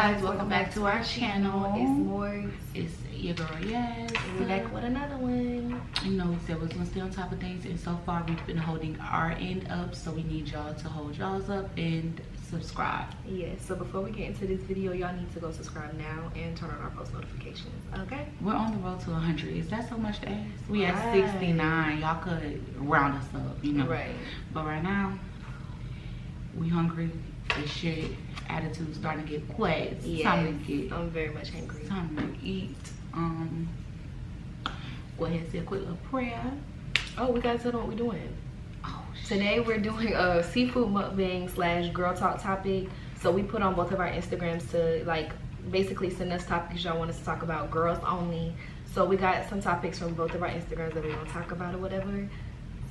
guys, welcome back to our channel. It's Morgs. It's your girl Yazz. And we're back with another one. You know, we said we was gonna stay on top of things, and so far we've been holding our end up, so we need y'all to hold y'all's up and subscribe. Yes, so before we get into this video, y'all need to go subscribe now and turn on our post notifications, okay? We're on the road to 100. Is that so much to ask? We Right. at 69. Y'all could round us up, you know. Right. But right now, we hungry. This shit attitude starting to get quiet. It's Yes, time to get. I'm very much hungry. Time to eat. Go ahead and say a quick little prayer. Oh, we gotta tell them what we're doing. Oh, Today we're doing a seafood mukbang slash girl talk topic. So we put on both of our Instagrams to like basically send us topics y'all want us to talk about, girls only. So we got some topics from both of our Instagrams that we want to talk about or whatever.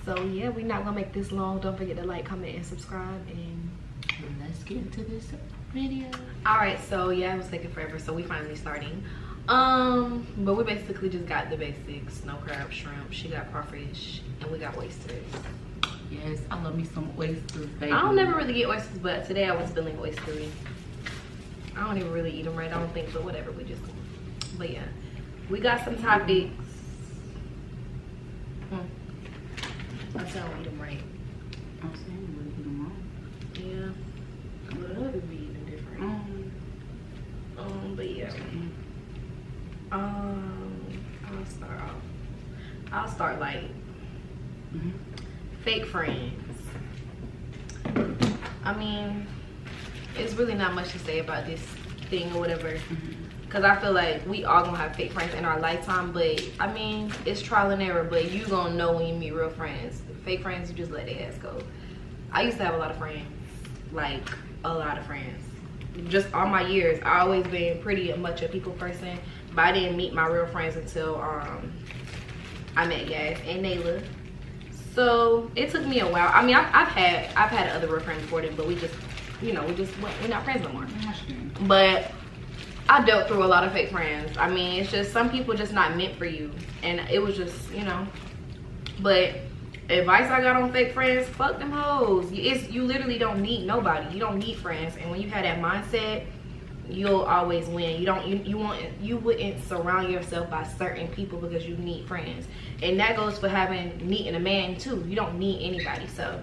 So yeah, we're not gonna make this long. Don't forget to like, comment, and subscribe. And let's get into this video. all right, so yeah, it was taking forever, so we finally starting. But we basically just got the basics: snow crab, shrimp. She got crawfish, and we got oysters. Yes, I love me some oysters, baby. I don't never really get oysters, but today I was feeling oystery. I don't even really eat them right, I don't think, but whatever, we just. But yeah, we got some topics. I still don't eat them right. I'm saying we really eat them wrong. Yeah, but others be eating different. But yeah. I'll start light. Fake friends. I mean, it's really not much to say about this thing or whatever, because I feel like we all gonna have fake friends in our lifetime, but I mean, it's trial and error, but you gonna know when you meet real friends. Fake friends, you just let their ass go. I used to have a lot of friends, like a lot of friends. Just all my years, I always been pretty much a people person, but I didn't meet my real friends until I met Yazz and Nayla. So it took me a while. I mean, I've had other real friends before them, but we just, you know, we're not friends no more. But I dealt through a lot of fake friends. I mean, it's just some people just not meant for you, and it was just, you know. But advice I got on fake friends: fuck them hoes. You literally don't need nobody. You don't need friends, and when you have that mindset, you'll always win. You wouldn't surround yourself by certain people because you need friends, and that goes for meeting a man too. You don't need anybody. So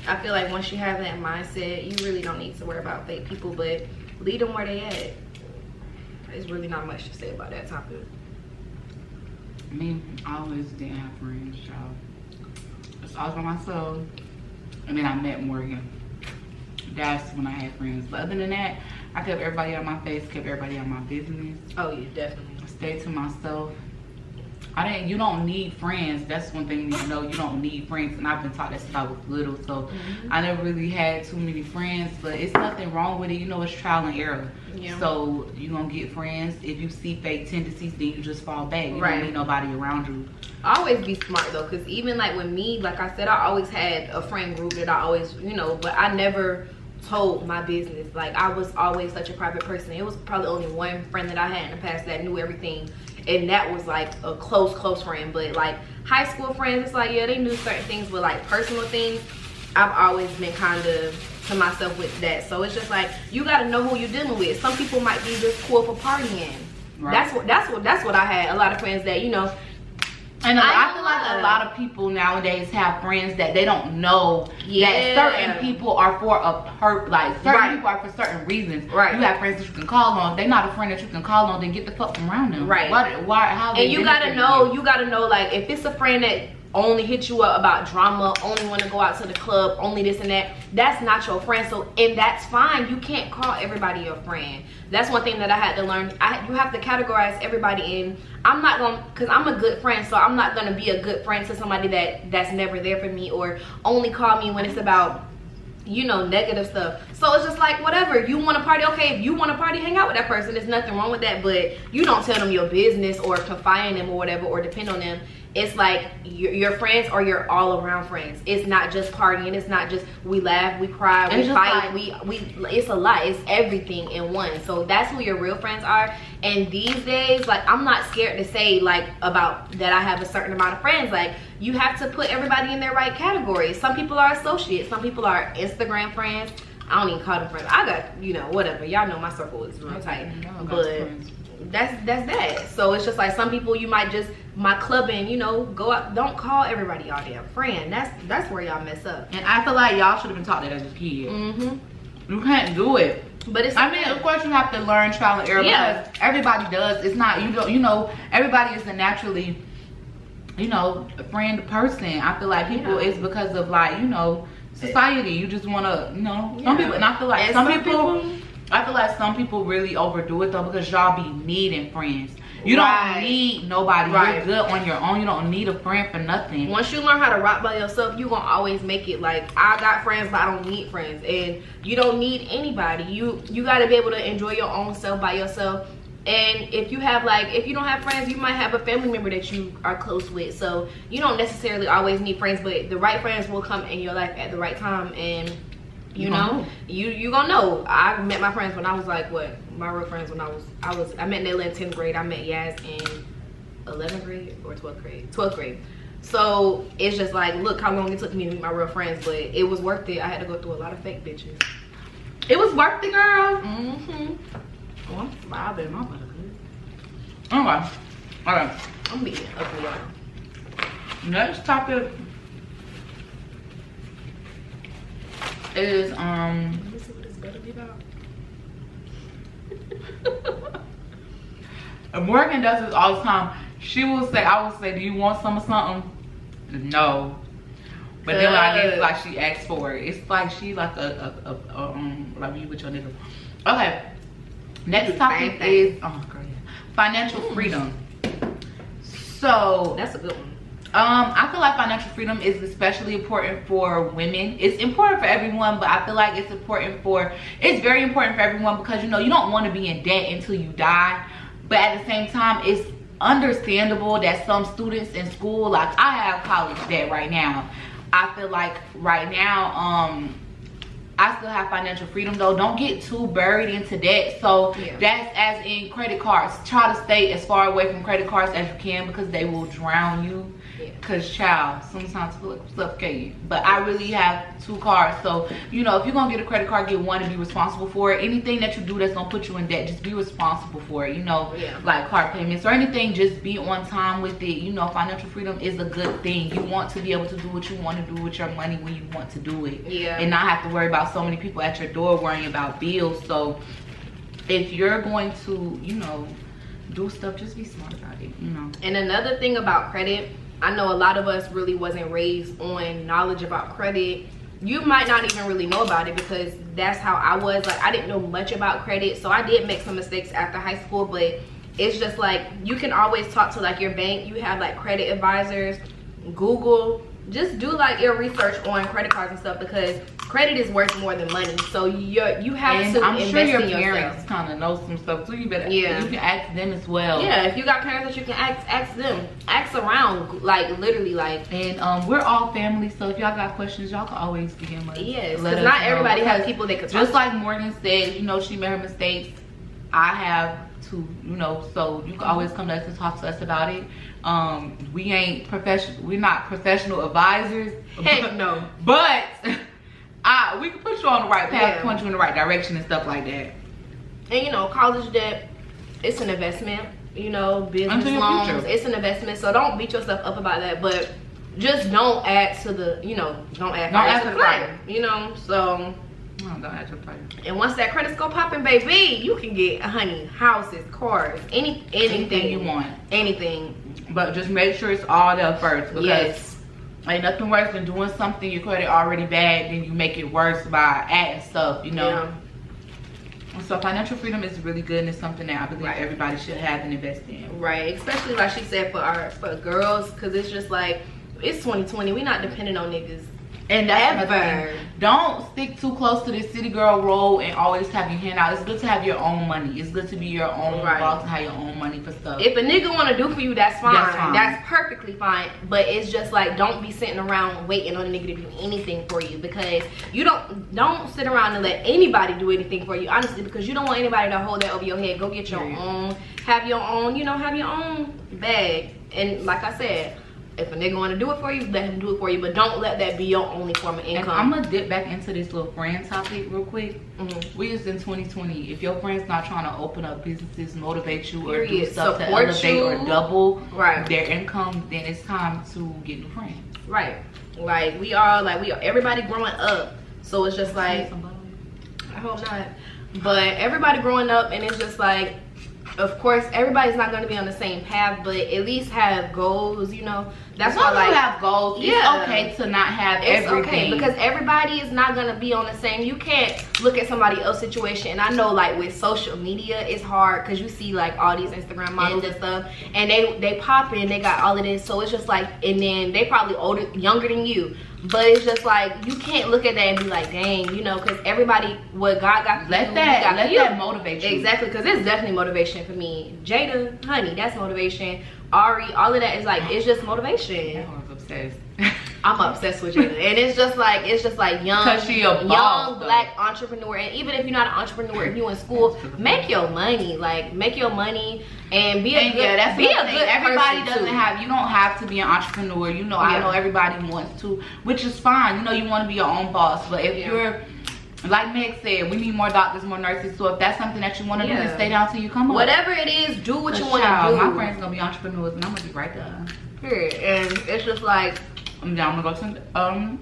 I feel like once you have that mindset, you really don't need to worry about fake people, but leave them where they at. There's really not much to say about that topic. Me, I always didn't have friends, y'all. I was by myself, and then I met Morgan. That's when I had friends. But other than that, I kept everybody on my face, kept everybody on my business. Oh yeah, definitely. Stayed to myself. You don't need friends. That's one thing you need to know. You don't need friends, and I've been taught that since I was little. So I never really had too many friends, but it's nothing wrong with it. You know, it's trial and error. Yeah. So you gonna get friends. If you see fake tendencies, then you just fall back. You don't need nobody around you. Always be smart though, because even like with me, like I said, I always had a friend group that I always, you know, but I never told my business. Like I was always such a private person. It was probably only one friend that I had in the past that knew everything, and that was like a close friend. But like high school friends, it's like, yeah, they knew certain things, but like personal things, I've always been kind of to myself with that. So it's just like, you got to know who you're dealing with. Some people might be just cool for partying. Right. That's what I had. A lot of friends that, you know. And I feel like a lot of people nowadays have friends that they don't know that certain people are for certain people are for certain reasons. Right. You have friends that you can call on. If they're not a friend that you can call on, then get the fuck from around them. Right. How and you gotta know, like, if it's a friend that only hit you up about drama, only want to go out to the club, only this and that, that's not your friend. So, and that's fine. You can't call everybody your friend. That's one thing that I had to learn. You have to categorize everybody in. I'm not gonna, because I'm a good friend, so I'm not gonna be a good friend to somebody that's never there for me, or only call me when it's about, you know, negative stuff. So it's just like, whatever, you want to party, okay, if you want to party, hang out with that person. There's nothing wrong with that, but you don't tell them your business or confide in them or whatever, or depend on them. It's like your friends are your all around friends. It's not just partying. It's not just we laugh, we cry, we fight, like, it's a lot. It's everything in one. So that's who your real friends are. And these days, like, I'm not scared to say like about that I have a certain amount of friends. Like, you have to put everybody in their right categories. Some people are associates, some people are Instagram friends, I don't even call them friends. I got, you know, whatever. Y'all know my circle is real tight. But that's that. So it's just like some people you might just my clubbing, you know, go out. Don't call everybody y'all damn friend. That's where y'all mess up. And I feel like y'all should have been taught that as a kid. You can't do it. But it's, I mean, of course you have to learn trial and error, because everybody does. It's not, you know, everybody isn't naturally, you know, a friend person. I feel like people, it's because of like, you know, society. You just want to, you know, some people, and I feel like some people, I feel like some people really overdo it though, because y'all be needing friends. You don't need nobody. You're good on your own. You don't need a friend for nothing. Once you learn how to rock by yourself, you gonna always make it. Like, I got friends, but I don't need friends, and you don't need anybody. You got to be able to enjoy your own self by yourself. And if you have like, if you don't have friends, you might have a family member that you are close with. So you don't necessarily always need friends, but the right friends will come in your life at the right time. And you know, you gonna know. I met my friends when I was like, what? My real friends when I met Nayla in 10th grade. I met Yazz in 11th grade or 12th grade. 12th grade. So it's just like, look how long it took me to meet my real friends, but it was worth it. I had to go through a lot of fake bitches. It was worth it, girl. Oh, I'm vibing. My butt good. Okay. Alright. I'm beating ugly, y'all. Next topic is Let me see what this better be about. Morgan does this all the time. She will say, I will say, do you want some or something? No. But then when I get it, like she asks for it. It's like she like like you with your nigga. Okay. Next topic is financial freedom. So that's a good one. I feel like financial freedom is especially important for women. It's important for everyone, but I feel like it's very important for everyone, because you know, you don't want to be in debt until you die. But at the same time, it's understandable that some students in school, like I have college debt right now. I feel like right now, I still have financial freedom though. Don't get too buried into debt. So that's as in credit cards. Try to stay as far away from credit cards as you can, because they will drown you. Cause child, sometimes feel like suffocating. But I really have 2 cards, so you know, if you're gonna get a credit card, get one and be responsible for it. Anything that you do that's gonna put you in debt, just be responsible for it. You know, like car payments or anything, just be on time with it. You know, financial freedom is a good thing. You want to be able to do what you want to do with your money when you want to do it, and not have to worry about so many people at your door worrying about bills. So if you're going to, you know, do stuff, just be smart about it. You know. And another thing about credit, I know a lot of us really wasn't raised on knowledge about credit. You might not even really know about it, because that's how I was. Like, I didn't know much about credit, so I did make some mistakes after high school. But it's just like, you can always talk to like your bank. You have like credit advisors, Google. Just do like your research on credit cards and stuff, because credit is worth more than money. So you have to invest in yourself. Your parents kind of know some stuff too. You better, you can ask them as well. Yeah, if you got parents that you can ask them, ask around, like literally, like. And we're all family, so if y'all got questions, y'all can always DM us. Yes, because not everybody has people they could talk just like Morgan said, you know, she made her mistakes. I have too, you know, so you can always come to us and talk to us about it. We ain't professional, we're not professional advisors. Heck no. But we can put you on the right path, point you in the right direction and stuff like that. And you know, college debt, it's an investment. You know, business loans, it's an investment. So don't beat yourself up about that, but just don't add to the, you know, don't add to the fire. You know, so. Don't add to the fire. And once that credit score popping, baby, you can get, honey, houses, cars, anything you want, anything. But just make sure it's all there first, because ain't nothing worse than doing something your credit already bad, then you make it worse by adding stuff, you know. So financial freedom is really good, and it's something that I believe everybody should have and invest in. Right, especially like she said for girls, because it's just like, it's 2020. We not dependent on niggas. And that's don't stick too close to this city girl role and always have your hand out. It's good to have your own money. It's good to be your own boss and have your own money for stuff. If a nigga want to do for you, that's fine. That's perfectly fine. But it's just like, don't be sitting around waiting on a nigga to do anything for you, because you don't sit around and let anybody do anything for you, honestly, because you don't want anybody to hold that over your head. Go get your own, have your own, you know, have your own bag. And like I said, If a nigga want to do it for you, let him do it for you, but don't let that be your only form of income. I'm gonna dip back into this little friend topic real quick. We is in 2020. If your friend's not trying to open up businesses, motivate you, or do stuff to elevate or double their income, then it's time to get new friends. Right. Like we are everybody growing up, so it's just like, I hope not, but everybody growing up, and it's just like, of course everybody's not going to be on the same path, but at least have goals, you know. That's why, like, you have goals, it's okay to not have everything. Okay, because everybody is not going to be on the same. You can't look at somebody else's situation, and I know, like, with social media it's hard because you see like all these Instagram models and stuff, and they pop in, they got all of this, so it's just like, and then they probably younger than you, but it's just like, you can't look at that and be like, dang, you know, because everybody, what God got for let that motivate you. Exactly, because it's definitely motivation for me. Jada, honey, that's motivation. Ari, all of that is like, it's just motivation. I was obsessed. I'm obsessed with Jada, and it's just like young black entrepreneur. And even if you're not an entrepreneur, if you're in school, make your money, like make your money and be a good. Yeah, that's be a good. Everybody doesn't have. You don't have to be an entrepreneur. You know, I know everybody wants to, which is fine. You know, you want to be your own boss, but if you're, like Meg said, we need more doctors, more nurses. So if that's something that you want to do, then stay down till you come up. Whatever it is, do what you want to do. My friends gonna be entrepreneurs, and I'm gonna be right there. Period. And it's just like, I'm gonna go to I'm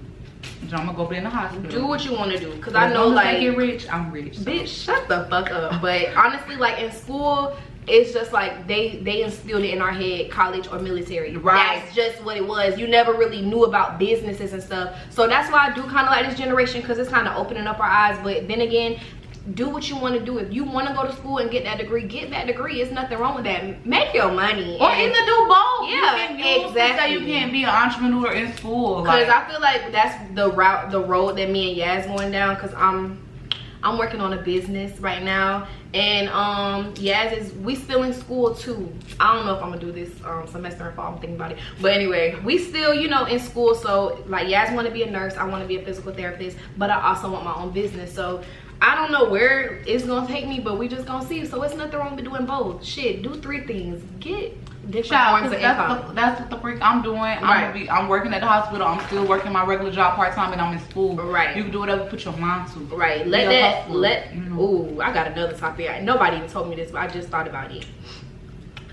gonna go be in the hospital. Do what you want to do, because I know, like, I get rich, I'm rich. So. Bitch, shut the fuck up. But honestly, like, in school, it's just like they instilled it in our head, college or military. Right. That's just what it was. You never really knew about businesses and stuff. So that's why I do kind of like this generation, because it's kind of opening up our eyes. But then again, do what you want to do. If you want to go to school and get that degree, get that degree. There's nothing wrong with that. Make your money. Or either do both. Yeah, exactly. You can't be an entrepreneur in school. Because I feel like that's the road that me and Yaz going down. Because I'm working on a business right now, and Yaz we still in school too. I don't know if I'm gonna do this semester in fall. I'm thinking about it, but anyway, we still, you know, in school. So like, Yaz want to be a nurse, I want to be a physical therapist, but I also want my own business. So I don't know where it's gonna take me, but we just gonna see. So it's nothing wrong with doing both. Shit, do 3 things. Get different forms of income. That's what the freak I'm doing. I'm working at the hospital. I'm still working my regular job part-time, and I'm in school. Right. You can do whatever you put your mind to. Right. Ooh, I got another topic. Nobody even told me this, but I just thought about it.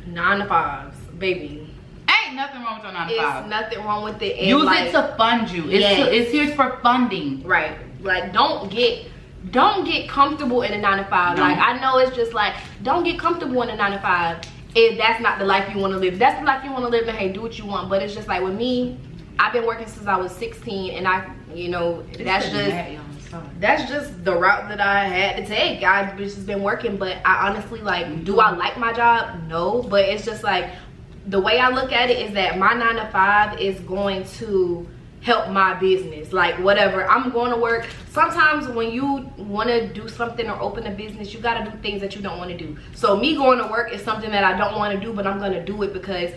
9 to 5s, baby. Ain't nothing wrong with your 9 to 5. It's nothing wrong with it. And use it to fund you. It's here for funding. Right. Like, don't get comfortable in a 9 to 5. No. Like, I know it's just like, don't get comfortable in a 9 to 5 if that's not the life you want to live. If that's the life you want to live, then hey, do what you want. But it's just like, with me, I've been working since I was 16, and you know, that's just the route that I had to take. I've just been working, but I honestly, like, do I like my job? No, but it's just like, the way I look at it is that my 9 to 5 is going to help my business. Like, whatever, I'm going to work. Sometimes when you want to do something or open a business, you got to do things that you don't want to do. So me going to work is something that I don't want to do, but I'm going to do it because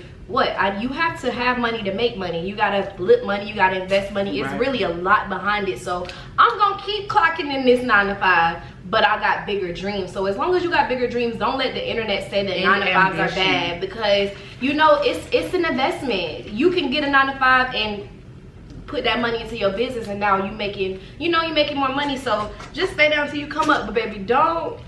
you have to have money to make money. You got to flip money, you got to invest money. It's really a lot behind it. So I'm going to keep clocking in this 9 to 5, but I got bigger dreams. So as long as you got bigger dreams, don't let the internet say that 9 to 5s are bad, because, you know, it's an investment. You can get a 9 to 5 and put that money into your business, and now you're making more money. So just stay down till you come up, but baby, don't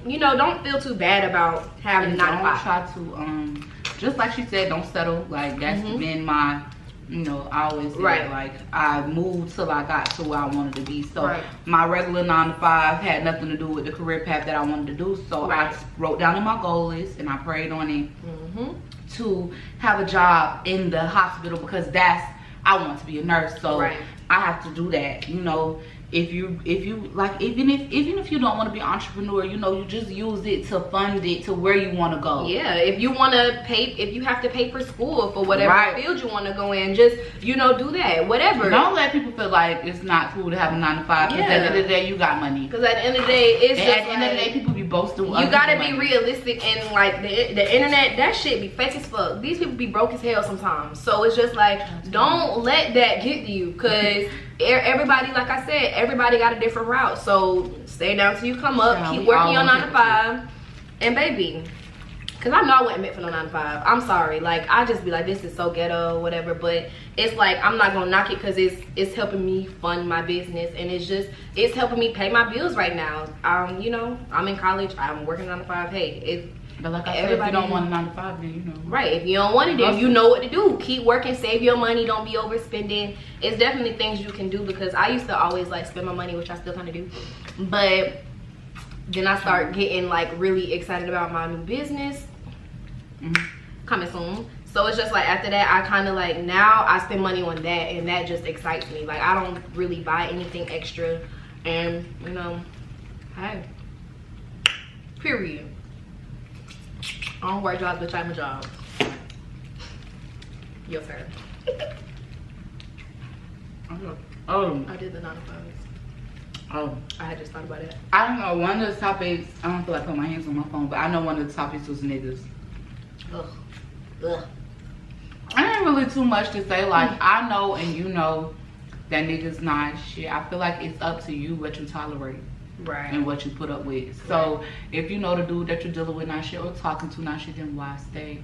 feel too bad about having a 9 to 5. Try to just like she said, don't settle. Like, that's been my, you know, I always say, like, I moved till I got to where I wanted to be. So my regular 9 to 5 had nothing to do with the career path that I wanted to do. So I wrote down in my goal list, and I prayed on it to have a job in the hospital, because I want to be a nurse. So I have to do that. You know, if you like, even if you don't want to be an entrepreneur, you know, you just use it to fund it to where you want to go. Yeah, if you want to pay, if you have to pay for school for whatever field you want to go in, just, you know, do that. Whatever. Don't let people feel like it's not cool to have a 9 to 5. Because at the end of the day, you got money. Because at the end of the day, it's just at the end of the day, people be boasting. You gotta be realistic, and like the internet, that shit be fake as fuck. These people be broke as hell sometimes. So it's just like, don't let that get to you, because everybody, like I said, everybody got a different route. So stay down till you come up, keep working your 9 to 5, and baby, Cause I know I wasn't meant for no 9 to 5. I'm sorry. Like I just be like, this is so ghetto, whatever. But it's like I'm not gonna knock it because it's helping me fund my business, and it's helping me pay my bills right now. You know, I'm in college. I'm working 9 to 5. Hey, but like I said, if you don't want a 9 to 5, then you know. Right. If you don't want it, then you know what to do. Keep working, save your money, don't be overspending. It's definitely things you can do, because I used to always like spend my money, which I still kind of do. But then I start getting like really excited about my new business coming soon. So it's just like after that, I kind of like, now I spend money on that, and that just excites me. Like I don't really buy anything extra, and you know, hey, period. I don't work jobs, bitch, I'm a job. Your turn. I did the 9 to 5s. Oh, I had just thought about it. I don't know, one of the topics, I don't feel like putting my hands on my phone, but I know one of the topics was niggas. Ugh. Ugh. I ain't really too much to say. Like, I know and you know that niggas not shit. I feel like it's up to you what you tolerate. Right. And what you put up with. So if you know the dude that you're dealing with not shit or talking to not shit, then why stay?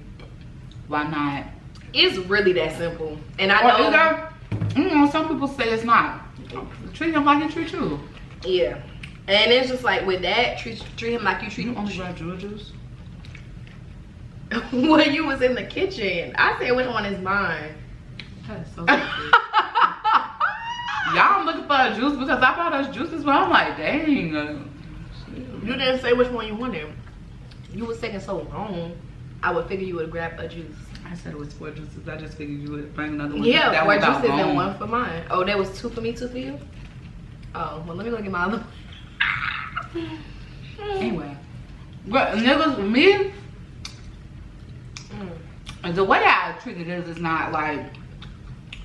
Why not? It's really that simple. And I know, you know, some people say it's not. Treat him like he treat you. Yeah. And it's just like with that, treat him like you treat You only grab Jewel juice? When you was in the kitchen. I said which one is mine. That's so stupid. Y'all looking for a juice because I bought us juices, but I'm like, dang. You didn't say which one you wanted. You was taking so long. I would figure you would grab a juice. I said it was 4 juices. I just figured you would bring another one. Yeah, 4 juices and 1 for mine. Oh, there was 2 for me, 2 for you? Oh, well, let me look at my other one. Anyway. But niggas, me, the way I treat niggas is not like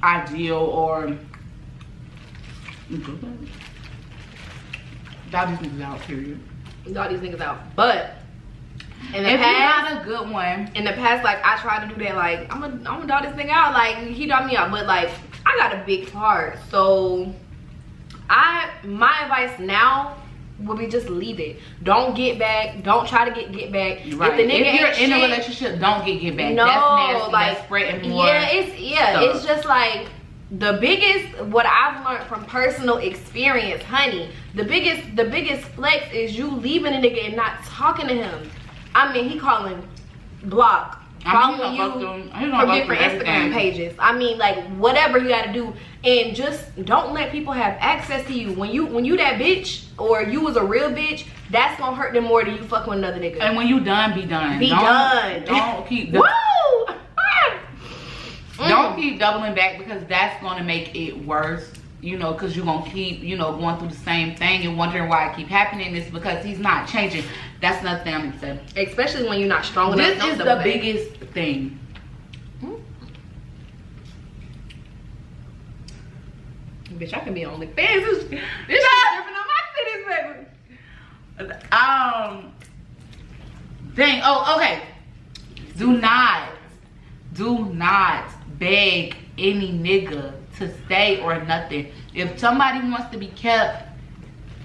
ideal or dog these niggas out, period. Dog these niggas out. But in the if past, you're not a good one, in the past, like I tried to do that, like I'm gonna dog this nigga out, like he dogged me out, but like I got a big heart, so my advice now would be just leave it. Don't get back. Don't try to get back. Right. If you're in a relationship, don't get back. No, that's nasty. like that's spreading more. Yeah, it's just like the biggest, what I've learned from personal experience, honey, the biggest flex is you leaving a nigga and not talking to him. I mean, he calling block, following you from different Instagram pages. I mean, like whatever you gotta do, and just don't let people have access to you. When you that bitch, or you was a real bitch, that's gonna hurt them more than you fucking with another nigga. And when you done, be done. Don't keep don't keep doubling back, because that's gonna make it worse. You know, because you're gonna keep, you know, going through the same thing and wondering why it keep happening. It's because he's not changing. That's another thing I'm gonna say. Especially when you're not strong enough. This is the biggest thing. Bitch, I can be on the fans. This shit dripping on my titties, baby. Dang. Oh, okay. Do not beg any nigga to stay or nothing. If somebody wants to be kept,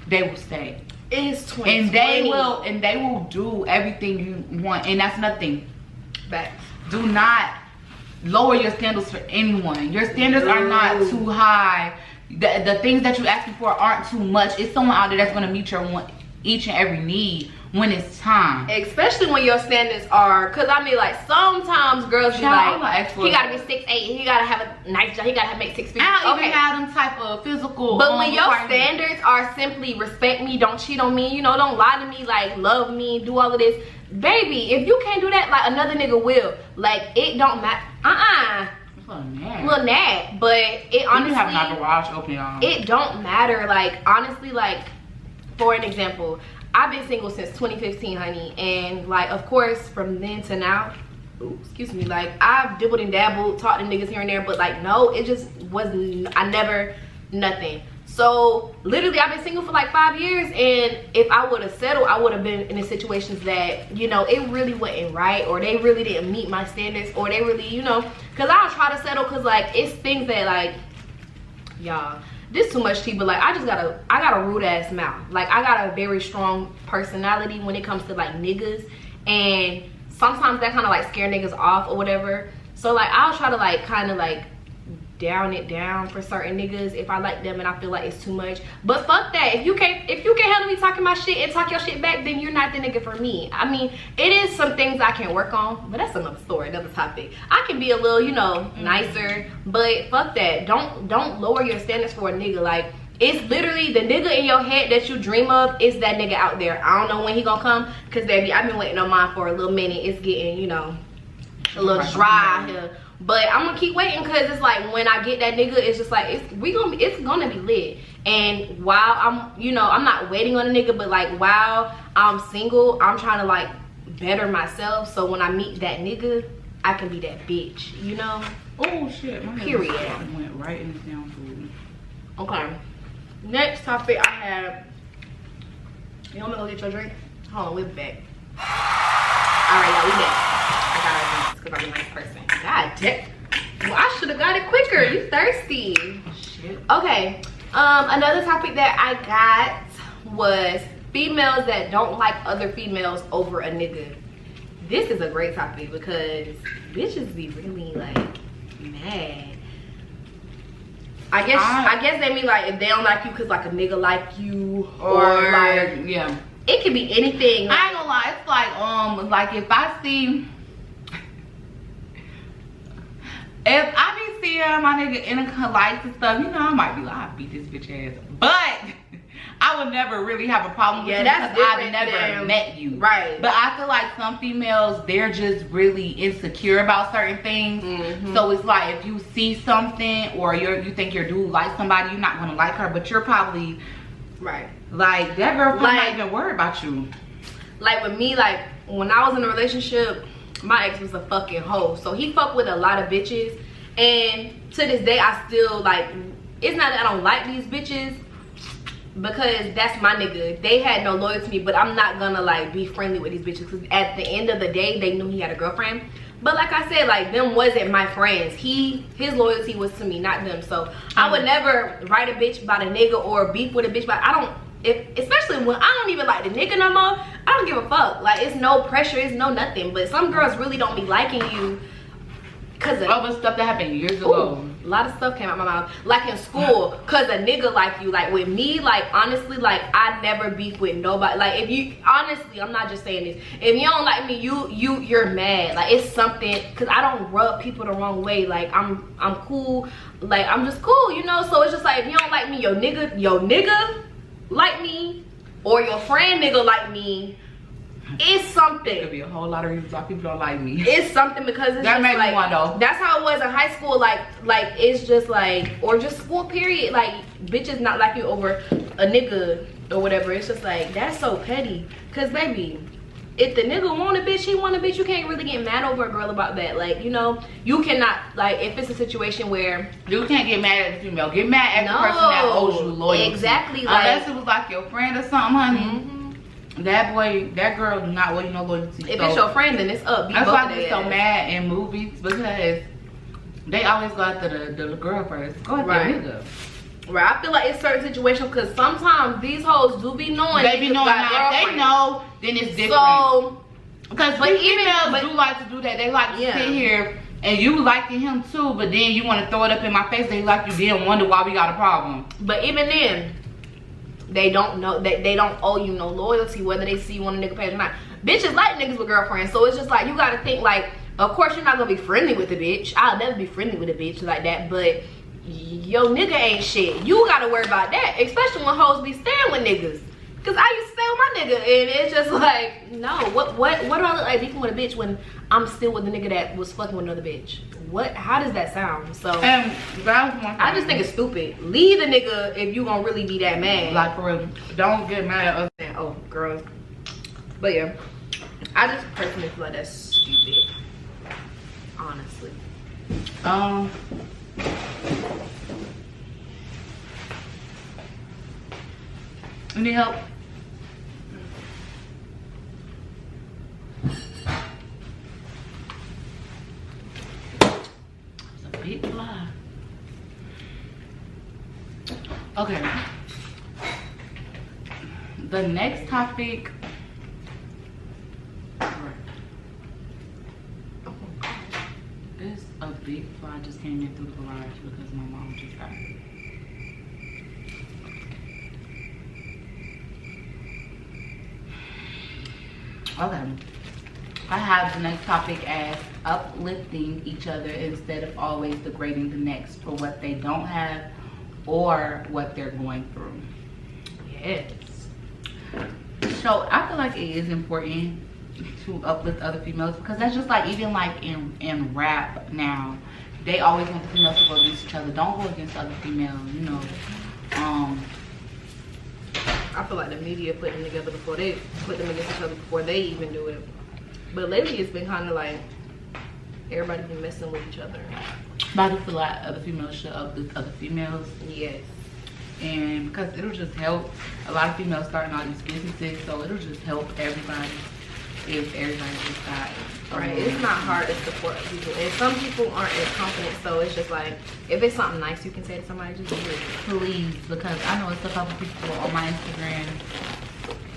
they will stay. It's 2020. And they will do everything you want, and that's nothing. Back. Do not lower your standards for anyone. Your standards are not too high. The things that you're asking for aren't too much. It's someone out there that's gonna meet your each and every need when it's time. Especially when your standards are, cause I mean, like sometimes girls be like, he gotta be 6'8", he gotta have a nice job, he gotta make 6 figures. I don't even have them type of physical. But when your standards are simply respect me, don't cheat on me, you know, don't lie to me, like love me, do all of this, baby. If you can't do that, like another nigga will. Like it don't matter. Little nat, but it honestly, have my garage open, y'all. It don't matter. Like honestly, like for an example, I've been single since 2015, honey, and like of course from then to now, excuse me, like I've dibbled and dabbled, talked to niggas here and there, but like no, it just wasn't. I never nothing. So literally, I've been single for like 5 years, and if I would have settled, I would have been in the situations that, you know, it really wasn't right, or they really didn't meet my standards, or they really, you know, because I'll try to settle, because like it's things that like, y'all, this too much tea, but like I got a rude ass mouth. Like I got a very strong personality when it comes to like niggas, and sometimes that kind of like scare niggas off or whatever. So like I'll try to like kind of like down it down for certain niggas if I like them and I feel like it's too much. But fuck that. If you can't handle me talking my shit and talk your shit back, then you're not the nigga for me. I mean, it is some things I can work on, but that's another story, another topic. I can be a little, you know, nicer, but fuck that. Don't lower your standards for a nigga. Like, it's literally the nigga in your head that you dream of is that nigga out there. I don't know when he gonna come, cause baby, I've been waiting on mine for a little minute. It's getting, you know, a little dry here. But I'm gonna keep waiting, because it's like when I get that nigga, it's just like it's gonna be lit. And while I'm, you know, I'm not waiting on a nigga, but like while I'm single, I'm trying to like better myself, so when I meet that nigga, I can be that bitch, you know. Oh shit, my period. Went right in the down food. Okay, next topic I have. You want me to go get your drink? Hold on, we're back. All right, y'all, we back. I got our drinks because I'm a nice person. God damn. Well, I should have got it quicker. You thirsty? Shit. Okay. Another topic that I got was females that don't like other females over a nigga. This is a great topic because bitches be really like mad. I guess they mean like if they don't like you because like a nigga like you, or like, yeah, it could be anything. I ain't gonna lie, it's like if I see, if I be seeing my nigga in a lights and stuff, you know, I might be like, I beat this bitch ass. But I would never really have a problem with you because I've never met you. Right. But I feel like some females, they're just really insecure about certain things. So it's like if you see something or you think your dude likes somebody, you're not gonna like her, but you're probably right. Like that girl probably not even worried about you. Like with me, like when I was in a relationship, my ex was a fucking hoe. So he fucked with a lot of bitches, and to this day I still like, it's not that I don't like these bitches, because that's my nigga. They had no loyalty to me, but I'm not gonna like be friendly with these bitches, because at the end of the day they knew he had a girlfriend. But like I said, like them wasn't my friends. His loyalty was to me, not them. So I would never write a bitch about a nigga or beef with a bitch, but especially when I don't even like the nigga no more, I don't give a fuck. Like, it's no pressure, it's no nothing. But some girls really don't be liking you because of other stuff that happened years ago. A lot of stuff came out my mouth, like in school, because a nigga like you. Like with me, like honestly, like I never beef with nobody. Like if you, honestly, I'm not just saying this, if you don't like me, you're mad. Like it's something, because I don't rub people the wrong way. Like I'm cool, like I'm just cool, you know. So it's just like, if you don't like me, your nigga like me, or your friend nigga like me, it's something. There'll be a whole lot of reasons why people don't like me. It's something, because it's that just like, one, though. That's how it was in high school. Like it's just like, or just school period, like bitches not like you over a nigga or whatever. It's just like, that's so petty. Cause baby, if the nigga want a bitch, he want a bitch, you can't really get mad over a girl about that. Like, you know, you cannot, like, if it's a situation where you can't get mad at the female, get mad at the person that owes you loyalty. Exactly. Unless it was like your friend or something, honey. That boy, that girl do not owe you no loyalty. If it's your friend, then it's up. That's why I get so mad in movies, because they always go after the girl first. Go after the nigga. Right, I feel like it's certain situations, because sometimes these hoes do be knowing. They be knowing. Now, if they know, then it's different. So, because females do like to do that. They like to sit here and you liking him too, but then you want to throw it up in my face. They like you, then wonder why we got a problem. But even then, they don't know that they don't owe you no loyalty, whether they see you on a nigga page or not. Bitches like niggas with girlfriends, so it's just like, you gotta think like, of course you're not gonna be friendly with a bitch. I'll never be friendly with a bitch like that, but yo nigga ain't shit. You gotta worry about that, especially when hoes be staying with niggas. Cause I used to stay with my nigga, and it's just like, no, what do I look like beefing with a bitch when I'm still with the nigga that was fucking with another bitch? What? How does that sound? So I just think it's stupid. Leave the nigga if you gonna really be that mad. Like for real, don't get mad at us. Oh, girls. But yeah, I just personally feel like that's stupid. Honestly. You need help? It's a big fly. Okay. The next topic. big fly just came in through the garage because my mom just got it. Okay. I have the next topic as uplifting each other instead of always degrading the next for what they don't have or what they're going through. Yes. So I feel like it is important to uplift other females because that's just like even like in rap now, they always want the females to go against each other. Don't go against other females, you know. I feel like the media put them together before they put them against each other before they even do it. But lately it's been kind of like everybody been messing with each other. But I do feel like other females should uplift other females. Yes. And because it'll just help a lot of females starting all these businesses, so it'll just help everybody if everybody just got right. It's not hard to support people, and some people aren't as confident, so it's just like if it's something nice you can say to somebody, just do it. Please, because I know it's a couple people on my Instagram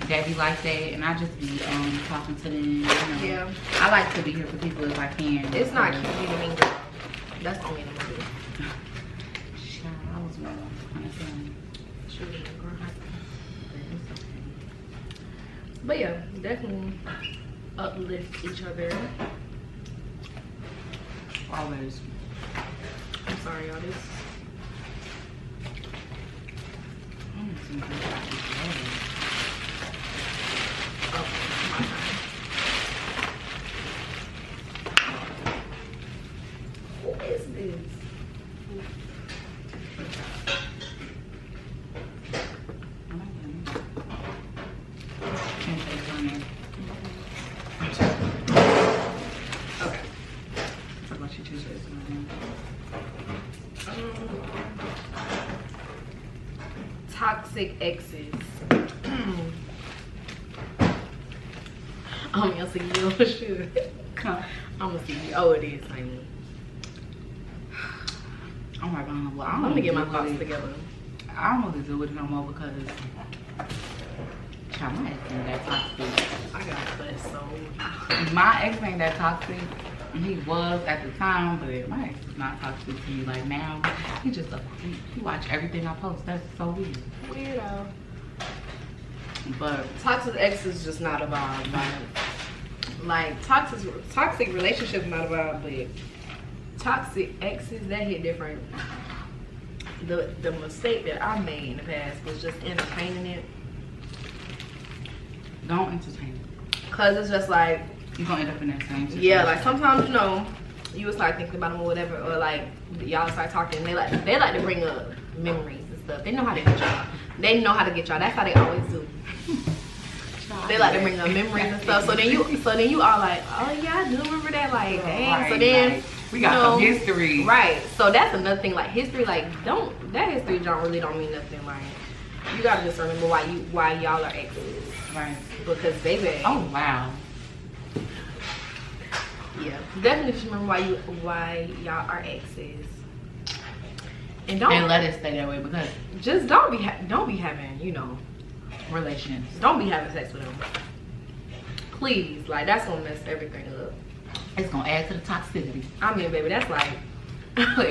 that be like that, and I just be talking to them, you know. Yeah. I like to be here for people if I can. It's not cute to be the mean girl. That's only in the movie. I was wrong. But yeah, definitely uplift each other. Always. I'm sorry, y'all. This. Oh, my God. What is this? Toxic exes. I'm your CEO. Shoot. I'm a CEO of this, honey. Oh my God. Well, Let me get my thoughts together. I don't know to do with it no more because child, my ex ain't that toxic. I got fussed so. My ex ain't that toxic. He was at the time, but my ex is not toxic to me. Like now, he just he watch everything I post. That's so weird. Weirdo. But Toxic ex is just not a vibe. Like toxic relationships not a vibe, but toxic exes that hit different. The mistake that I made in the past was just entertaining it. Don't entertain it. Cause it's just like you're gonna end up in that same situation. Yeah, like sometimes you know, you would start thinking about them or whatever, or like y'all start talking. And they like to bring up memories and stuff. They know how to get y'all. They know how to get y'all. That's how they always do. They like to bring up memories and stuff. So then you all like, oh yeah, I do remember that. Like, dang. Right, so then like, we got some history. Right. So that's another thing. Like history, like that history don't mean nothing. Like you gotta just remember why y'all are exes. Right. Because baby. Oh wow. Yeah, definitely just remember why y'all are exes, and let it stay that way because just don't be having relations. Don't be having sex with them, please. Like that's gonna mess everything up. It's gonna add to the toxicity. I mean, baby, that's like put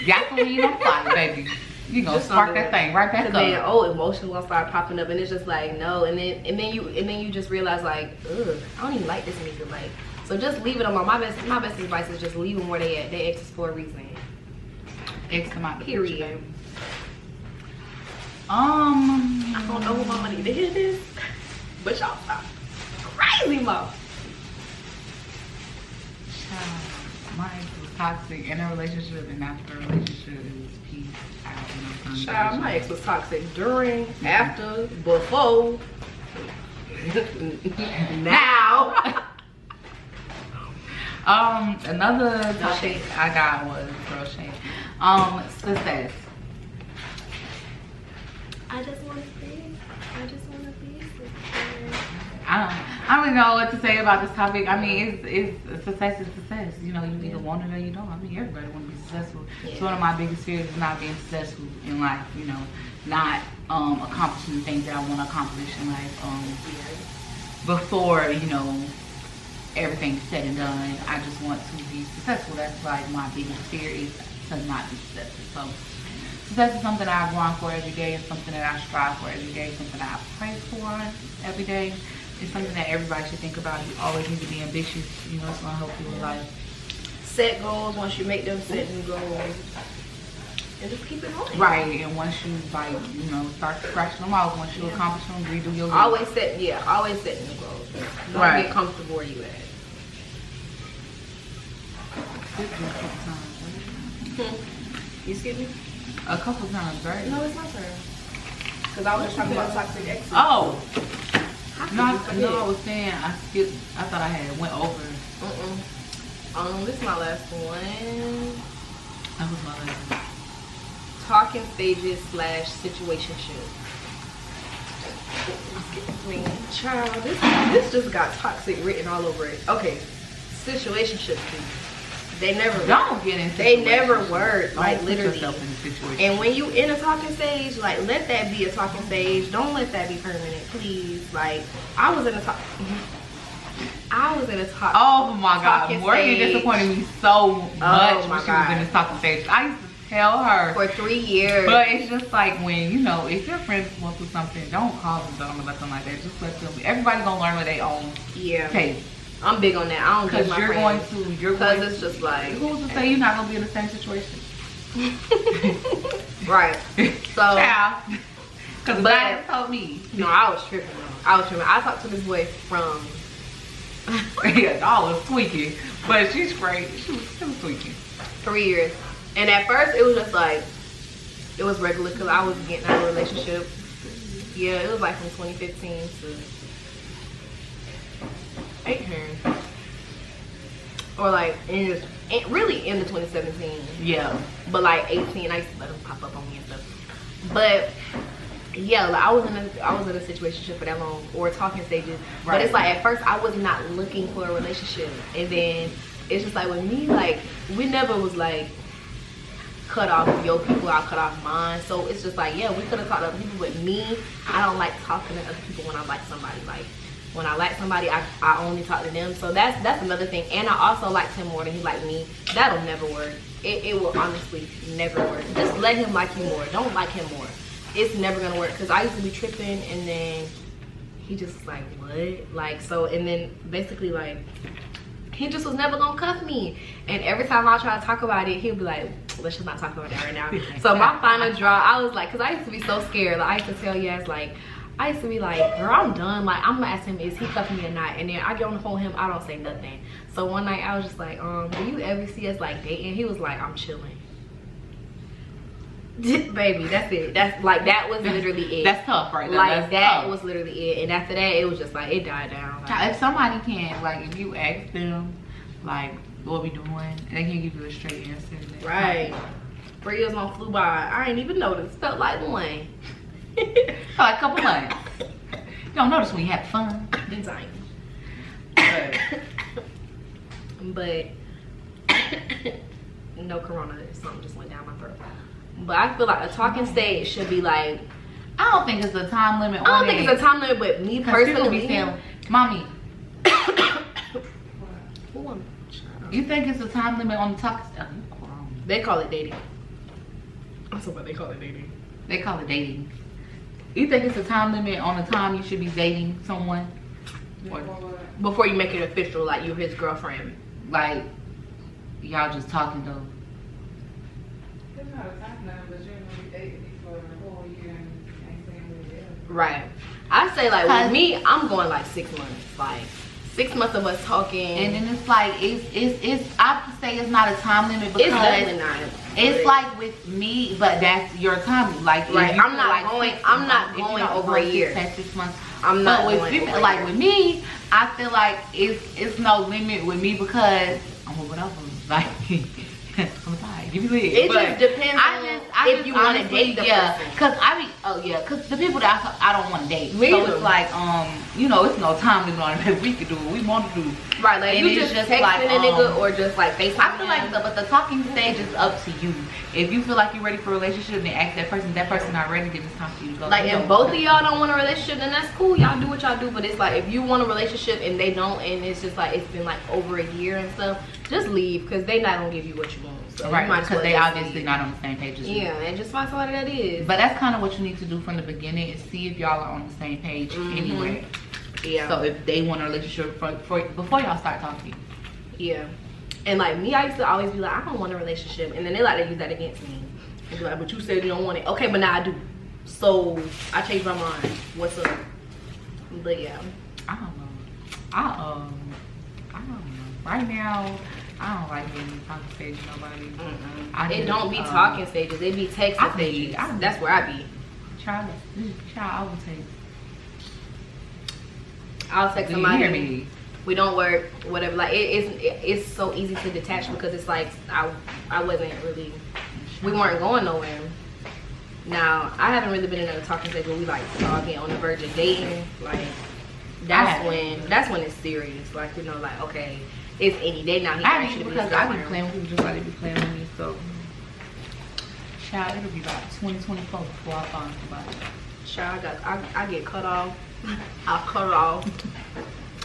gasoline on fire, baby. You gonna spark that thing right back up. Then emotions gonna start popping up, and it's just like no, and then you just realize like, ugh, I don't even like this nigga, like. So just leave it alone. My best advice is just leave them where they at. They exes for a reason. Ex them out. Period. I don't know who my money to hear this, but y'all stop crazy mouth. My ex was toxic in a relationship, and after a relationship, it was peace out. Child, my ex was toxic during, after, before, now. Another topic I got was girl shame. Success. I just want to be success. I don't even know what to say about this topic. I mean, it's success is success. You know, you either want it or you don't. I mean, everybody want to be successful. Yeah. So one of my biggest fears is not being successful in life. You know, not accomplishing the things that I want to accomplish in life. Before everything's said and done, I just want to be successful. That's like my biggest fear, is to not be successful. So success is something that I grind for every day. It's something that I strive for every day. It's something that I pray for every day. It's something that everybody should think about. You always need to be ambitious. You know, it's gonna help you in life. Set goals. Once you make them set new goals, and just keep it going. Right, and once you like, you know, start scratching them off. Once you accomplish them, redo your goals. Always set new goals. Don't get comfortable where you at. You skip me? A couple times, right? No, it's my turn. Cause I was just talking about toxic exes. Oh. No, I was saying I skipped. I thought I had went over. This is my last one. That was my last one. Talking stages / situationship. Excuse me, child. This just got toxic written all over it. Okay, situationship. They never. Don't get in. They never work. Like put literally. yourself in a situation. And when you in a talking stage, like let that be a talking stage. Don't let that be permanent, please. Like I was in a talk. Oh my God, Morgan disappointed me so much when she was in this talking stage. I used to tell her for 3 years. But it's just like when, you know, if your friends want to do something, don't call them dumb or nothing like that. Just let them. Everybody gonna learn what they own. Yeah. Pace. I'm big on that. I don't judge my friends. Because it's just like. Who's to say you're not gonna be in the same situation? Right. So. Because God told me. No, I was tripping. I talked to this boy from. Yeah, I was tweaking, but she's great. She was tweaking. 3 years, and at first it was just like it was regular because I was getting out of a relationship. Yeah, it was like from 2015 to 18, or like really into 2017. Yeah, but like 18, I used to let them pop up on me and stuff. But yeah, like I was in a situationship for that long, or talking stages. Right. But it's like at first I was not looking for a relationship, and then it's just like with me, like we never was like cut off your people, I cut off mine. So it's just like, yeah, we could have talked to other people, but me, I don't like talking to other people when I like somebody. Like when I like somebody, I only talk to them. So that's another thing. And I also liked him more than he liked me. That'll never work. It will honestly never work. Just let him like you more. Don't like him more. It's never gonna work, because I used to be tripping, and then he just was like, what? Like, so, and then basically like he just was never gonna cuff me, and every time I try to talk about it, he'll be like, let's just not talk about that right now. So my final draw, I was like, because I used to be so scared, like I used to tell Yazz, like I used to be like, girl, I'm done. Like I'm gonna ask him, is he cuffing me or not? And then I get on the phone with him, I don't say nothing. So one night I was just like, do you ever see us like dating? He was like, I'm chilling. Baby, that's it. That's like, that was literally it. That's tough, right? Like that was literally it. And after that, it was just like, it died down. Like, if somebody can, like, if you ask them, like, what we doing, and they can give you a straight answer. Right. 3 years on flew by. I ain't even noticed. Felt like one. Felt like a couple months. You don't notice when you have fun. Design. But no corona. Something just went down my throat. But I feel like a talking stage should be like, I don't think it's a time limit. I don't think it's a time limit, but me personally, be saying, mommy, you think it's a time limit on the talking stage? They call it dating. That's what they call it, dating. They call it dating. You think it's a time limit on the time you should be dating someone? Or before you make it official, like you're his girlfriend. Like, y'all just talking though. There's not a time limit, but you're gonna be dating me for a whole year and ain't saying what it is. Right. I say like with me, I'm going like 6 months. Like 6 months of us talking. And then it's like, it's I have to say it's not a time limit, because it's definitely not. It's like with me, but that's your time. Like, I'm not going over a year. 6 months. I'm not with going female, over like with me, I feel like it's no limit with me, because I'm a whatever. Like I'm tired. Give me leg. It just depends. I if you want to date the person. Cause the people that I don't want to date. Me so either. it's like, it's no time limit on it. We can do what we want to do. Right, like And you it's just texting like, a nigga or just like FaceTime. I feel like but the talking stage is up to you. If you feel like you're ready for a relationship, then ask that person. If that person not ready, then it's time for you to go. Like, if both of y'all don't want a relationship, then that's cool. Y'all do what y'all do. But it's like, if you want a relationship and they don't, and it's just like, it's been like over a year and stuff, just leave, because they not gonna give you what you want. So right, because they obviously not on the same page as you. Yeah, and just find somebody that is. But that's kind of what you need to do from the beginning, is see if y'all are on the same page anyway. Yeah. So if they want a relationship before y'all start talking. Yeah. And like me, I used to always be like, I don't want a relationship, and then they like to use that against me. And be like, but you said you don't want it. Okay, but now I do. So I changed my mind. What's up? But yeah. I don't know. I don't know. Right now, I don't like being in talking stage with nobody. It don't be talking stages. It be texting stages. That's where I be. Child, I will take. I'll text Do you somebody. hear me? We don't work, whatever. Like it's so easy to detach, because it's like I wasn't really, we weren't going nowhere. Now I haven't really been in a talking stage where we like all get on the verge of dating. Like that's when it's serious. Like, like, okay, it's any day now. I mean, because I be playing with people just like they be playing with me. So, child, it'll be about 2024 before I find somebody. Child, I get cut off. I cut off.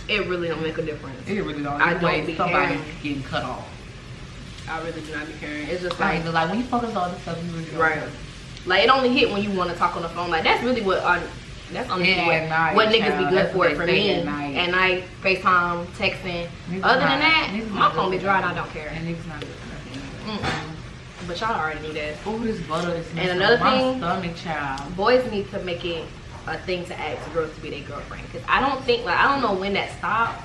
It really don't make a difference. It really don't. I don't be somebody caring. getting cut off. I really do not be caring. It's just Like like when you focus on the stuff, you really don't. right. Like, it only hit when you want to talk on the phone. Like, that's really what that's only what niggas be good for me. At night, FaceTime, texting. Other than that, my phone be dry and I don't care. And niggas not good. But y'all already knew that. Oh, this butter is And another thing, my stomach, child. boys need to make it a thing to ask girls to be their girlfriend. Because I don't know when that stopped,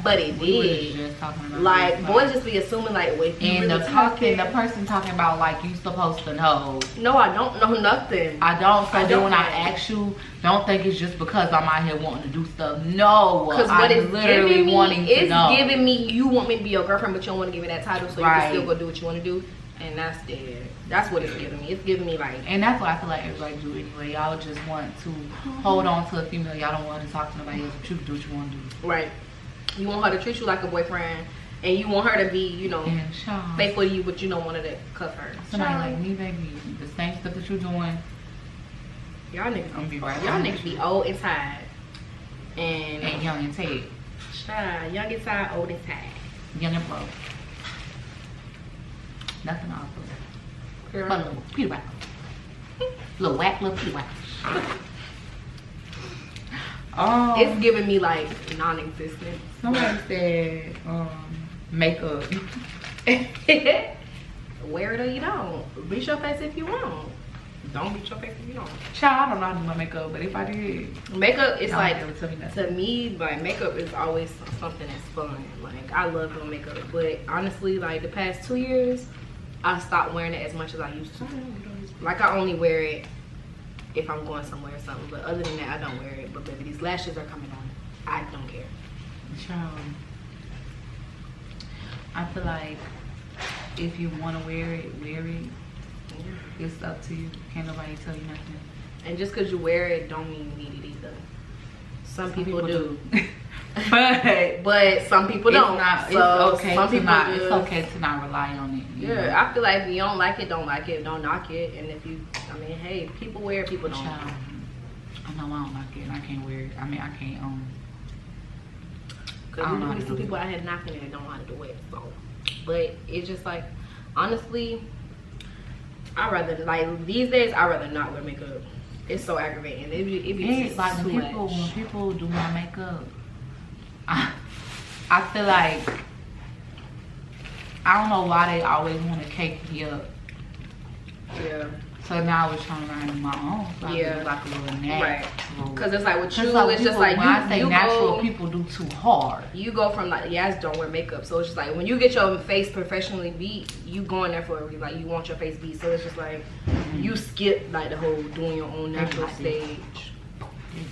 but it did. Just talking about like, this, boys just be assuming, like, if you and really the person talking about, like, you supposed to know. No, I don't know nothing. I don't. So then when know. I ask you, don't think it's just because I'm out here wanting to do stuff. No, Because what I'm it's literally giving me, wanting to know. it's giving me, you want me to be your girlfriend, but you don't want to give me that title, so you Right. can still go do what you want to do. And that's dead. That's what it's giving me. It's giving me, like, And that's what I feel like everybody do anyway. Y'all just want to hold on to a female. Y'all don't want to talk to nobody else, but you can do what you want to do. right. You want her to treat you like a boyfriend, and you want her to be, And child, faithful to you, but you don't want her to cuff her. somebody like me, baby, the same stuff that you're doing. Y'all niggas, I'm be right. y'all niggas be old and tired. And young and tired, child, young and tired, old and tired. young and broke. Nothing off of it. Girl. But little Peter whack. Little whack, little Peter whack. It's giving me, like, non-existent. Somebody said makeup. Wear it or you don't. Bleach your face if you want. Don't bleach your face if you don't. Child, I don't know how to do my makeup, but if I did, Makeup is y'all like, never tell me nothing. to me, like, makeup is always something that's fun. Like, I love doing makeup, but honestly, like, the past 2 years, I stopped wearing it as much as I used to. Like, I only wear it if I'm going somewhere or something, but other than that, I don't wear it. But baby, these lashes are coming on. I don't care. Child, I feel like if you want to wear it, wear it. It's up to you. Can't nobody tell you nothing. And just because you wear it, don't mean you need it either. Some people do. but some people don't. It's So okay some to people not. just, It's okay to not rely on it. you know? Yeah, I feel like if you don't like it, don't like it. Don't knock it. And if you, I mean, hey, people wear it, people don't. Child, I know I don't like it. And I can't wear it. I mean, I can't. Because you really see people out here knocking it and don't know how to do it. So, but it's just like, honestly, I rather, like, these days I rather not wear makeup. It's so aggravating. It be It's like too when people do my makeup, I feel like, I don't know why they always want to cake me up. Yeah. So now I was trying to learn my own. So I Yeah. do like a little natural. Right. Because it's like with you, Like it's just people, like when I say you natural, go, people do too hard. you go from like, Yazz don't wear makeup. So it's just like when you get your face professionally beat, you going there for a reason. Like you want your face beat. So it's just like you skip like the whole doing your own natural stage.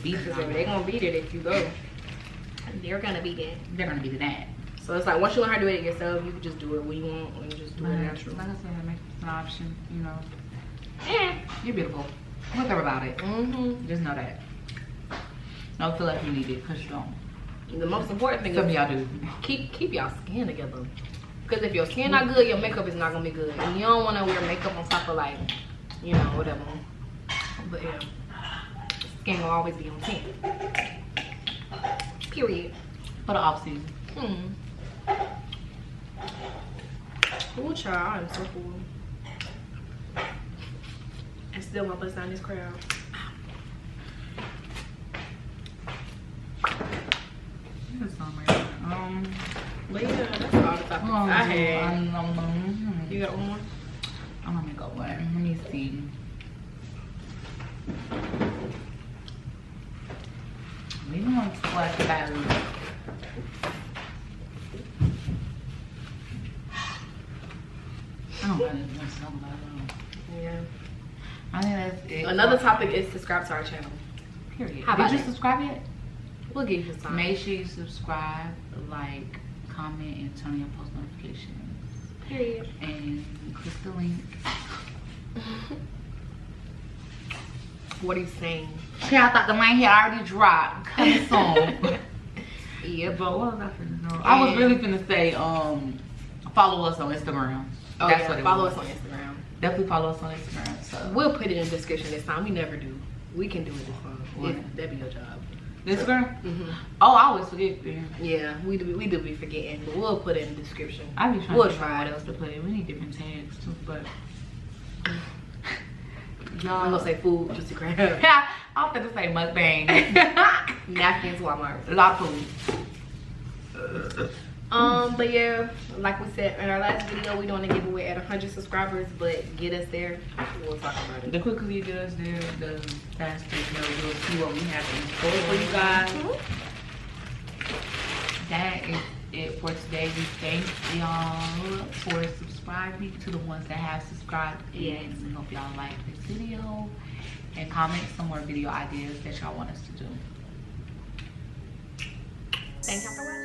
Because they're gonna beat it if you go. They're gonna beat it. They're gonna be that. So it's like once you learn how to do it yourself, you can just do it when you want and just do it natural. Like I said, makeup's an option, you know. You're beautiful. Whatever about it. Mm-hmm. Just know that. Don't feel like you need it, because you don't. The most important thing Some of is y'all do. keep y'all skin together. Because if your skin not good, your makeup is not gonna be good. And you don't wanna wear makeup on top of like, you know, whatever. But yeah. Skin will always be on 10. Period. For the off season. Ooh, child, I'm so full. I still want to bust down this crowd. But yeah, that's all the topics I had. You got one more? I'm gonna make up one. Let me see. We want to talk about. I don't really want to talk about it. Yeah. I think that's it. Another topic is subscribe to our channel. Period. How about Did you that? subscribe yet? We'll give you some time. Make sure you subscribe, like, comment, and turn on your post notifications. Period. And click the link. What are you saying? Yeah, I thought the link had already dropped. Coming soon. Yeah, But what was I finna know? I was really finna say, follow us on Instagram. Oh, That's yeah, what it follow was. us on Instagram. Definitely follow us on Instagram. So We'll put it in the description this time. We never do. We can do it this time. What? That'd be your job. Instagram? Mm-hmm. Oh, I always forget. Man. Yeah, we do be forgetting, but we'll put it in the description. I be trying We'll to find try. what else to put in. We need different tags too, but I'm y'all. gonna say food, juicy crab. I'm finna say mukbang. Napkins, Walmart. A lot of food. But yeah, like we said in our last video, we're doing a giveaway at 100 subscribers, but get us there, we'll talk about it. The quicker you get us there, the faster you'll see what we have in store for you guys. That is it for today. We thank y'all for subscribing, to the ones that have subscribed. Yes. And we hope y'all like this video, and comment some more video ideas that y'all want us to do. Thank y'all for watching.